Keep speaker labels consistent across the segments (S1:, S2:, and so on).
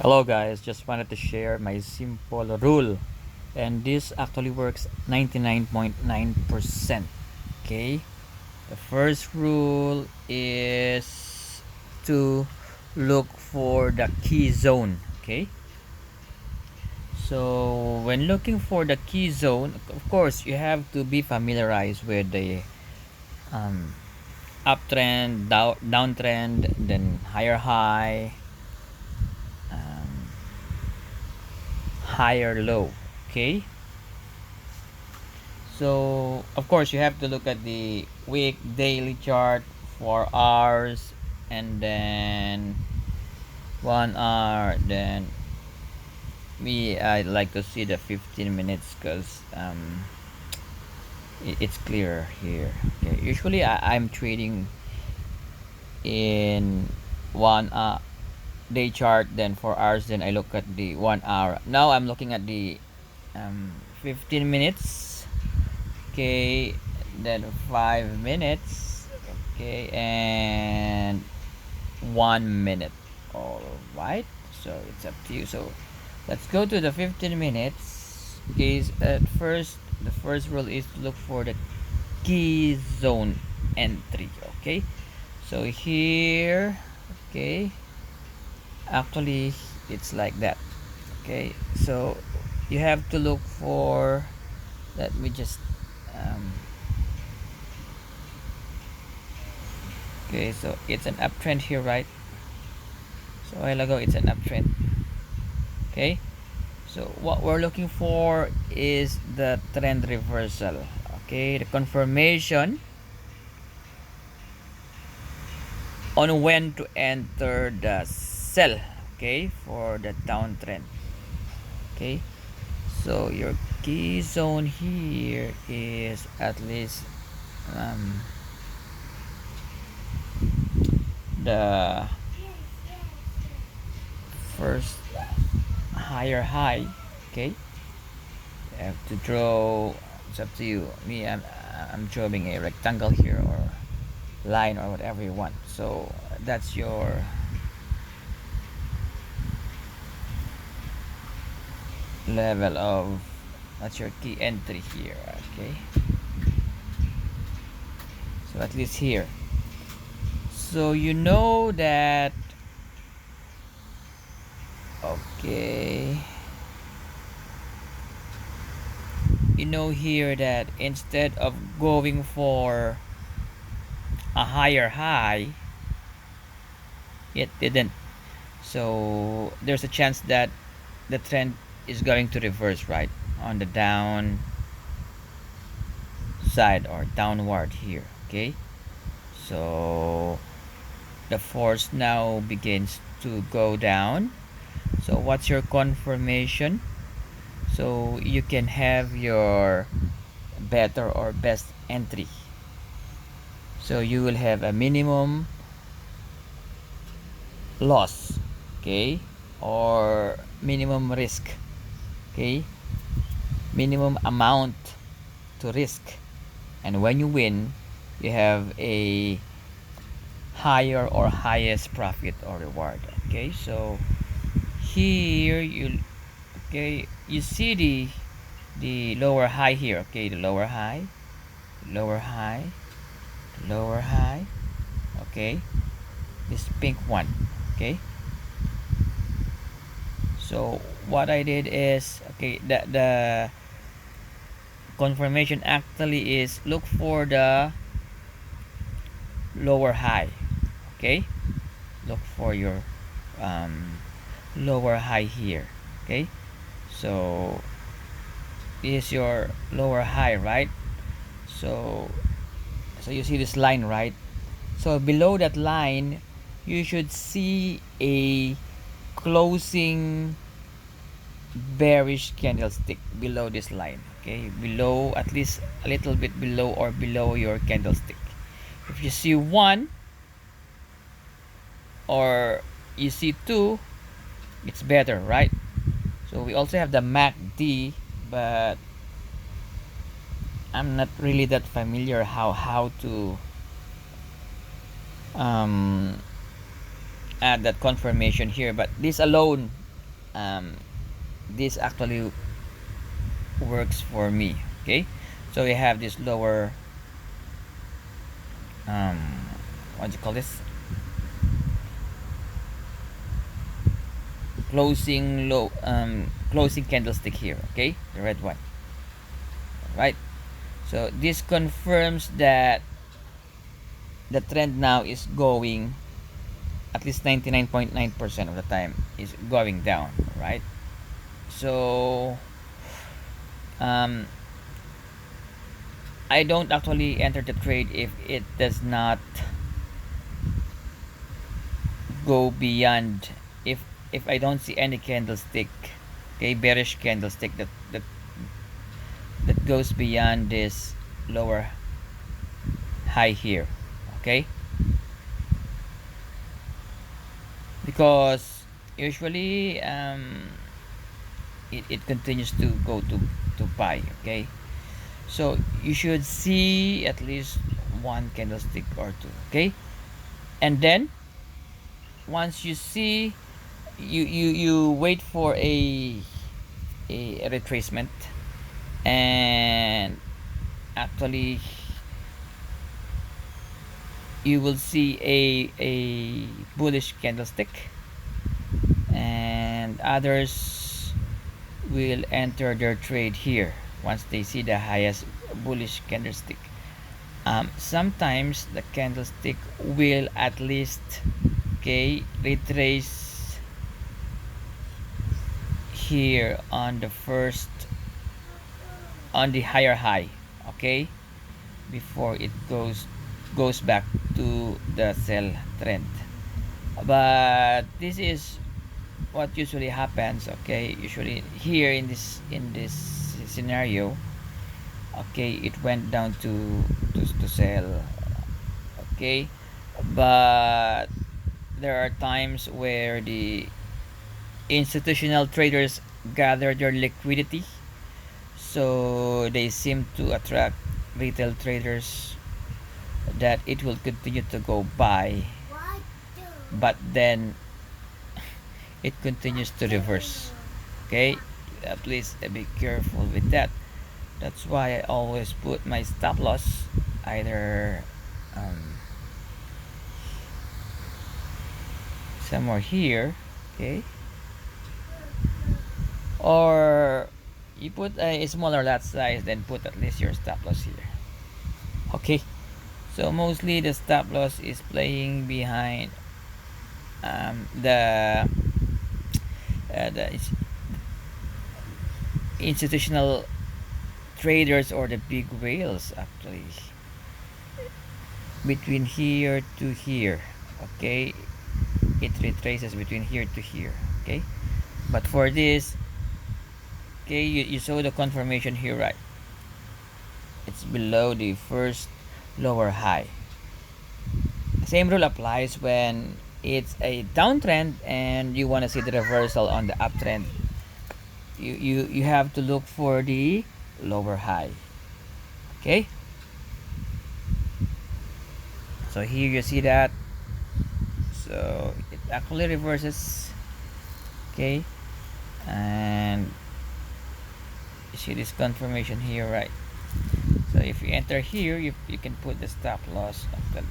S1: Hello guys, just wanted to share my simple rule, and this actually works 99.9%. Okay, the first rule is to look for the key zone. Okay, so when looking for the key zone, of course you have to be familiarized with the um, uptrend, downtrend, then higher high, um, higher low. Okay, so of course you have to look at the week, daily chart, 4 hours, and then 1 hour. Then me, I like to see the 15 minutes because it's clearer here. Okay. Usually I'm trading in 1 day chart, then 4 hours, then I look at the 1 hour. Now I'm looking at the 15 minutes. Okay, then 5 minutes. Okay, and 1 minute. All right, so it's up to you. So let's go to the 15 minutes. Okay, at first, the first rule is to look for the key zone entry. Okay, so here, okay, actually it's like that. Okay, so you have to look for, let me just um, okay, so it's an uptrend here, right? So a while ago it's an uptrend. Okay, so what we're looking for is the trend reversal. Okay, the confirmation on when to enter the sell. Okay, for the downtrend. Okay, so your key zone here is at least um, the first higher high. Okay, you have to draw, it's up to you. Me, I'm drawing a rectangle here, or line, or whatever you want. So that's your level of, that's your key entry here. Okay, so at least here, so you know that. Okay, you know here that instead of going for a higher high, it didn't. So there's a chance that the trend is going to reverse, right, on the down side or downward here. Okay, so the force now begins to go down. So what's your confirmation? So you can have your better or best entry. So you will have a minimum loss, okay, or minimum risk. Okay, minimum amount to risk, and when you win, you have a higher or highest profit or reward. Okay, so here you, okay, you see the lower high here. Okay, the lower high, lower high, lower high. Okay, this pink one. Okay, so what I did is, okay, the confirmation actually is look for the lower high. Okay, look for your lower high here. Okay, so this is your lower high, right? So you see this line, right? So below that line you should see a closing bearish candlestick below this line. Okay, below, at least a little bit below or below your candlestick. If you see one or you see two, it's better, right? So we also have the MACD, but I'm not really that familiar how to um, add that confirmation here. But this alone um, this actually works for me. Okay, so we have this lower, um, what do you call this, closing candlestick here. Okay, the red one, right? So this confirms that the trend now is going, at least 99.9% of the time, is going down, right? So um, I don't actually enter the trade if it does not go beyond, if I don't see any candlestick, okay, bearish candlestick that goes beyond this lower high here, okay? Because usually it continues to go to buy, okay? So you should see at least one candlestick or two, okay? And then once you see, you wait for a retracement, and actually you will see a bullish candlestick, and others will enter their trade here once they see the highest bullish candlestick. Sometimes the candlestick will at least, okay, retrace here on the first, on the higher high, okay, before it goes back to the sell trend. But this is what usually happens, okay? Usually here in this scenario, okay, it went down to sell, okay? But there are times where the institutional traders gather their liquidity, so they seem to attract retail traders that it will continue to go by, but then it continues to reverse, okay? Please be careful with that. That's why I always put my stop loss either um, somewhere here, okay, or you put a smaller lot size, then put at least your stop loss here, okay? So mostly the stop loss is playing behind the institutional traders, or the big whales actually, between here to here, okay? It retraces between here to here, okay? But for this, okay, you saw the confirmation here, right? It's below the first lower high. Same rule applies when it's a downtrend and you want to see the reversal on the uptrend. You have to look for the lower high, okay? So here you see that, so it actually reverses, okay? And you see this confirmation here, right? So if you enter here, you can put the stop loss of the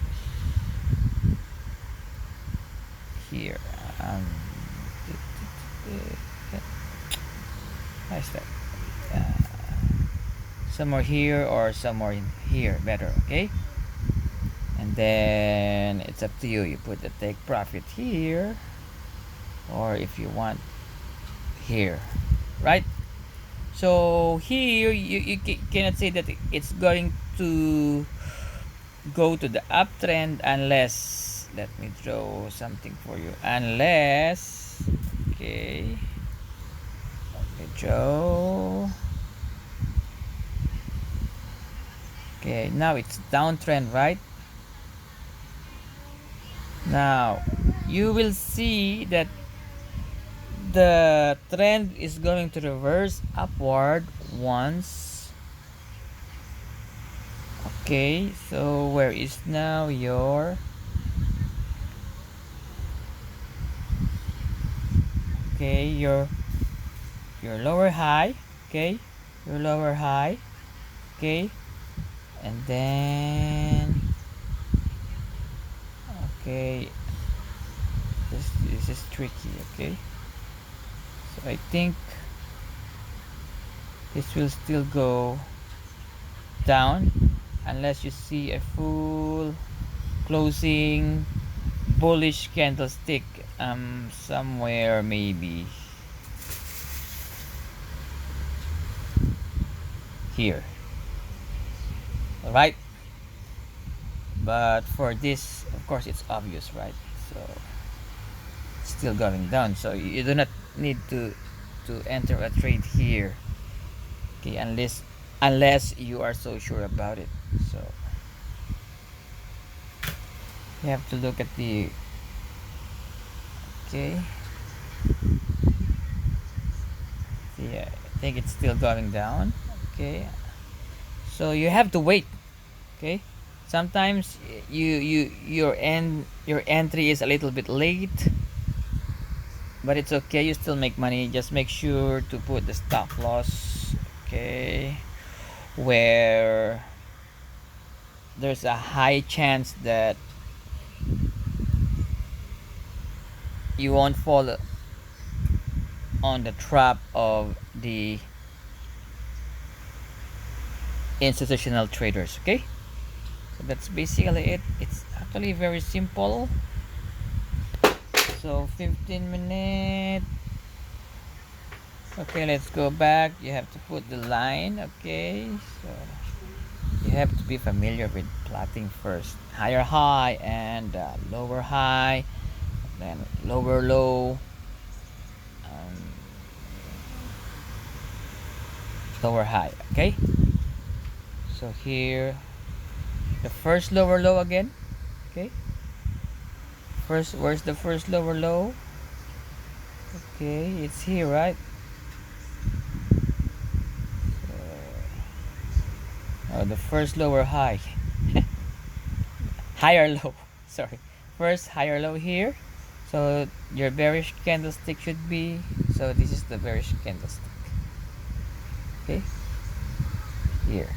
S1: here, how's that, somewhere here or somewhere in here, better, okay? And then it's up to you. You put the take profit here, or if you want here, right? So here you cannot say that it's going to go to the uptrend unless, let me draw something for you, unless, okay, let me draw, okay, now it's downtrend, right? Now you will see that the trend is going to reverse upward once, okay? So where is now your, Okay, your lower high. Okay, your lower high. Okay, and then okay, this is tricky. Okay, so I think this will still go down unless you see a full closing bullish candlestick somewhere maybe here. All right, but for this of course it's obvious, right? So it's still going down, so you do not need to enter a trade here. Okay, unless you are so sure about it. So you have to look at the okay. Yeah, I think it's still going down. Okay, so you have to wait. Okay, sometimes your entry is a little bit late, but it's okay, you still make money. Just make sure to put the stop loss, okay, where there's a high chance that you won't fall on the trap of the institutional traders. Okay, so that's basically it. It's actually very simple. So 15 minutes. Okay, let's go back. You have to put the line. Okay, so you have to be familiar with plotting first. Higher high and lower high, then lower low, um, lower high. Okay, so here the first lower low again. Okay, first, where's the first lower low? Okay, it's here, right? Oh, the first lower high. Higher low. Sorry, first higher low here. So your bearish candlestick should be, so this is the bearish candlestick. Okay, here,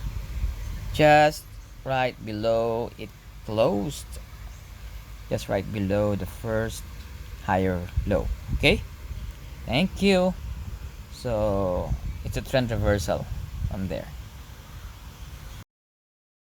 S1: just right below it closed, just right below the first higher low. Okay, thank you. So it's a trend reversal from there.